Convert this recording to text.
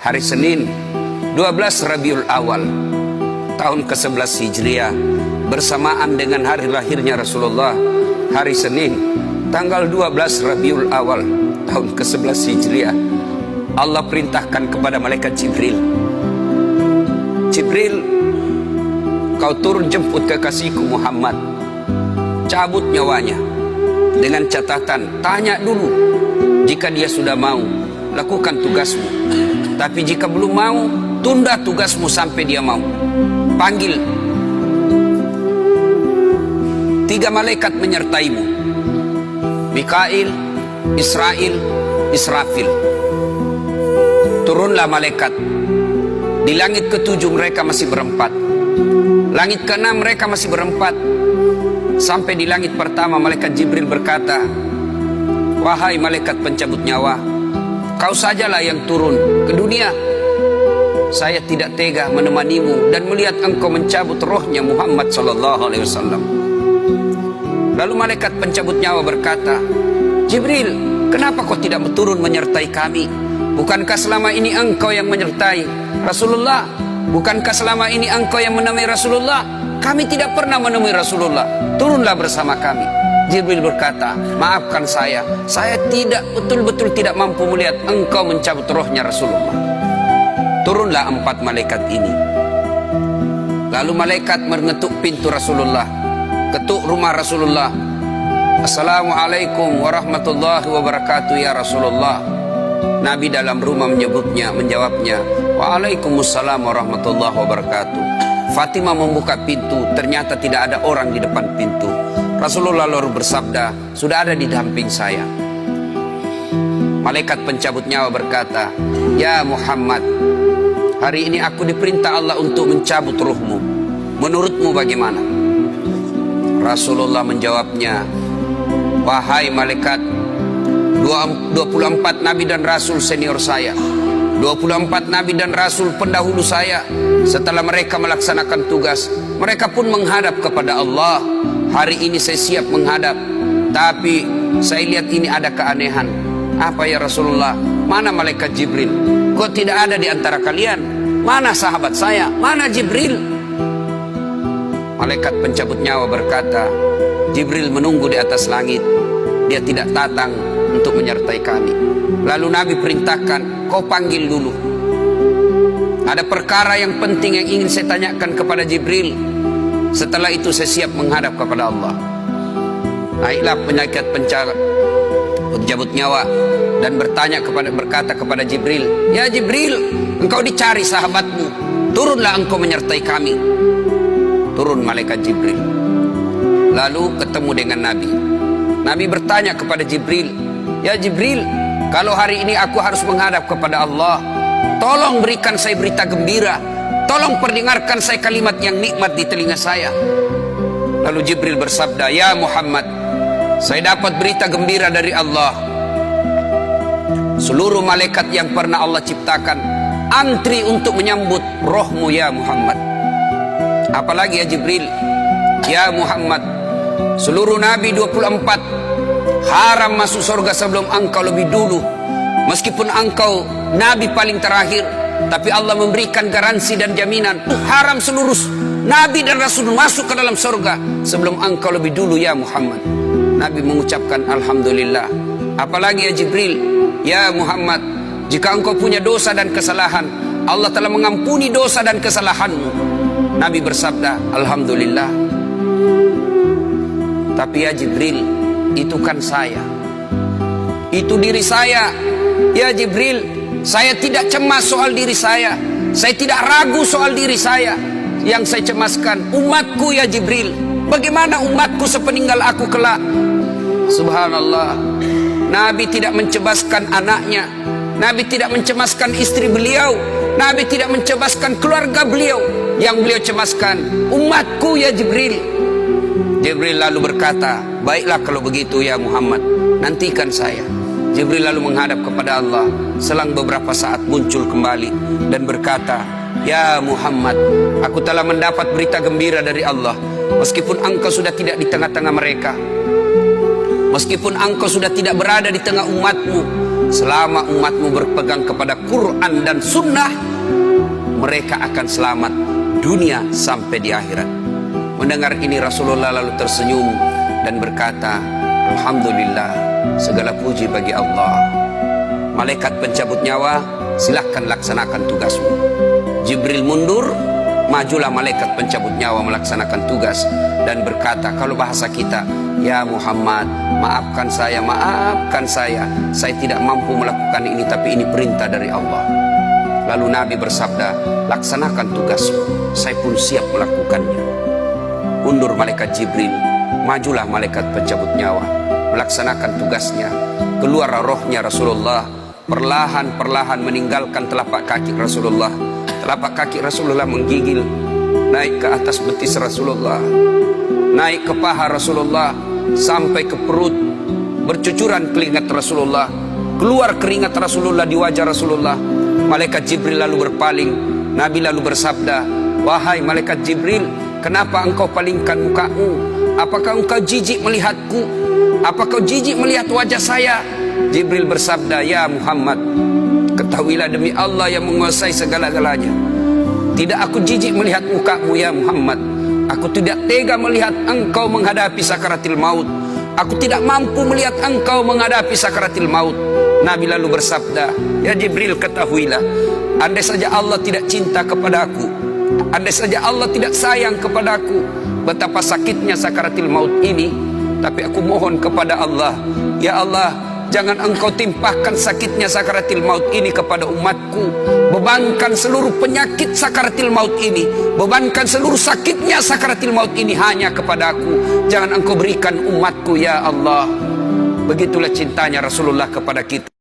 hari Senin 12 Rabiul Awal tahun ke-11 Hijriah, bersamaan dengan hari lahirnya Rasulullah, hari Senin tanggal 12 Rabiul Awal tahun ke-11 Hijriah, Allah perintahkan kepada malaikat Jibril, Jibril, kau turun jemput kekasihku Muhammad, cabut nyawanya, dengan catatan tanya dulu, jika dia sudah mau lakukan tugasmu, tapi jika belum mau tunda tugasmu sampai dia mau. Panggil 3 malaikat menyertaimu, Mikail, Israel, Israfil. Turunlah malaikat. Di langit ke-7 mereka masih berempat, langit ke-6 mereka masih berempat. Sampai di langit pertama malaikat Jibril berkata, wahai malaikat pencabut nyawa, kau sajalah yang turun ke dunia. Saya tidak tega menemanimu dan melihat engkau mencabut rohnya Muhammad SAW. Lalu malaikat pencabut nyawa berkata, Jibril, kenapa kau tidak turun menyertai kami? Bukankah selama ini engkau yang menyertai Rasulullah? Bukankah selama ini engkau yang menemui Rasulullah? Kami tidak pernah menemui Rasulullah. Turunlah bersama kami. Jibril berkata, maafkan saya tidak betul-betul tidak mampu melihat engkau mencabut rohnya Rasulullah. Turunlah 4 malaikat ini. Lalu malaikat mengetuk pintu Rasulullah, ketuk rumah Rasulullah. Assalamualaikum warahmatullahi wabarakatuh ya Rasulullah. Nabi dalam rumah menjawabnya, waalaikumsalam warahmatullahi wabarakatuh. Fatimah membuka pintu, ternyata tidak ada orang di depan pintu. Rasulullah lalu bersabda, sudah ada di samping saya. Malaikat pencabut nyawa berkata, ya Muhammad, hari ini aku diperintah Allah untuk mencabut ruhmu. Menurutmu bagaimana? Rasulullah menjawabnya, wahai malaikat, 24 nabi dan rasul senior saya, 24 nabi dan rasul pendahulu saya, setelah mereka melaksanakan tugas, mereka pun menghadap kepada Allah. Hari ini saya siap menghadap, tapi saya lihat ini ada keanehan. Apa ya Rasulullah? Mana malaikat Jibril? Kok tidak ada di antara kalian? Mana sahabat saya? Mana Jibril? Malaikat pencabut nyawa berkata, Jibril menunggu di atas langit. Dia tidak datang untuk menyertai kami. Lalu Nabi perintahkan, kau panggil dulu. Ada perkara yang penting yang ingin saya tanyakan kepada Jibril. Setelah itu saya siap menghadap kepada Allah. Naiklah malaikat pencabut nyawa dan berkata kepada Jibril, ya Jibril, engkau dicari sahabatmu, turunlah engkau menyertai kami. Turun malaikat Jibril, lalu ketemu dengan Nabi. Nabi bertanya kepada Jibril, ya Jibril, kalau hari ini aku harus menghadap kepada Allah, tolong berikan saya berita gembira, tolong perdengarkan saya kalimat yang nikmat di telinga saya. Lalu Jibril bersabda, ya Muhammad, saya dapat berita gembira dari Allah. Seluruh malaikat yang pernah Allah ciptakan antri untuk menyambut rohmu ya Muhammad. Apalagi ya Jibril, ya Muhammad, seluruh nabi 24 haram masuk surga sebelum engkau lebih dulu. Meskipun engkau nabi paling terakhir, tapi Allah memberikan garansi dan jaminan, haram seluruh nabi dan rasul masuk ke dalam surga sebelum engkau lebih dulu ya Muhammad. Nabi mengucapkan alhamdulillah. Apalagi ya Jibril, ya Muhammad, jika engkau punya dosa dan kesalahan, Allah telah mengampuni dosa dan kesalahanmu. Nabi bersabda, alhamdulillah. Tapi ya Jibril, itu kan saya, itu diri saya. Ya Jibril, saya tidak cemas soal diri saya tidak ragu soal diri saya. Yang saya cemaskan umatku ya Jibril. Bagaimana umatku sepeninggal aku kelak? Subhanallah, Nabi tidak mencemaskan anaknya, Nabi tidak mencemaskan istri beliau, Nabi tidak mencemaskan keluarga beliau. Yang beliau cemaskan umatku ya Jibril. Jibril lalu berkata, baiklah kalau begitu ya Muhammad, nantikan saya. Jibril lalu menghadap kepada Allah. Selang beberapa saat muncul kembali dan berkata, ya Muhammad, aku telah mendapat berita gembira dari Allah. Meskipun engkau sudah tidak di tengah-tengah mereka, meskipun engkau sudah tidak berada di tengah umatmu, selama umatmu berpegang kepada Quran dan Sunnah, mereka akan selamat dunia sampai di akhirat. Mendengar ini Rasulullah lalu tersenyum dan berkata, Alhamdulillah, segala puji bagi Allah. Malaikat pencabut nyawa, silahkan laksanakan tugasmu. Jibril mundur, majulah malaikat pencabut nyawa melaksanakan tugas dan berkata, kalau bahasa kita, ya Muhammad, maafkan saya, saya tidak mampu melakukan ini, tapi ini perintah dari Allah. Lalu Nabi bersabda, laksanakan tugasmu, saya pun siap melakukannya. Mundur malaikat Jibril, majulah malaikat pencabut nyawa melaksanakan tugasnya. Keluar rohnya Rasulullah, perlahan-perlahan meninggalkan telapak kaki Rasulullah. Telapak kaki Rasulullah menggigil naik ke atas betis Rasulullah, naik ke paha Rasulullah, sampai ke perut. Bercucuran keringat Rasulullah, keluar keringat Rasulullah di wajah Rasulullah. Malaikat Jibril lalu berpaling. Nabi lalu bersabda, wahai malaikat Jibril, kenapa engkau palingkan mukamu? Apakah engkau jijik melihatku? Apakah kau jijik melihat wajah saya? Jibril bersabda, ya Muhammad, ketahuilah demi Allah yang menguasai segala-galanya, tidak aku jijik melihat mukamu ya Muhammad. Aku tidak tega melihat engkau menghadapi sakaratil maut. Aku tidak mampu melihat engkau menghadapi sakaratil maut. Nabi lalu bersabda, ya Jibril, ketahuilah, andai saja Allah tidak cinta kepadaku, andai saja Allah tidak sayang kepadaku, betapa sakitnya sakaratil maut ini, tapi aku mohon kepada Allah, ya Allah, jangan engkau timpahkan sakitnya sakaratil maut ini kepada umatku. Bebankan seluruh penyakit sakaratil maut ini, bebankan seluruh sakitnya sakaratil maut ini hanya kepadaku. Jangan engkau berikan umatku ya Allah. Begitulah cintanya Rasulullah kepada kita.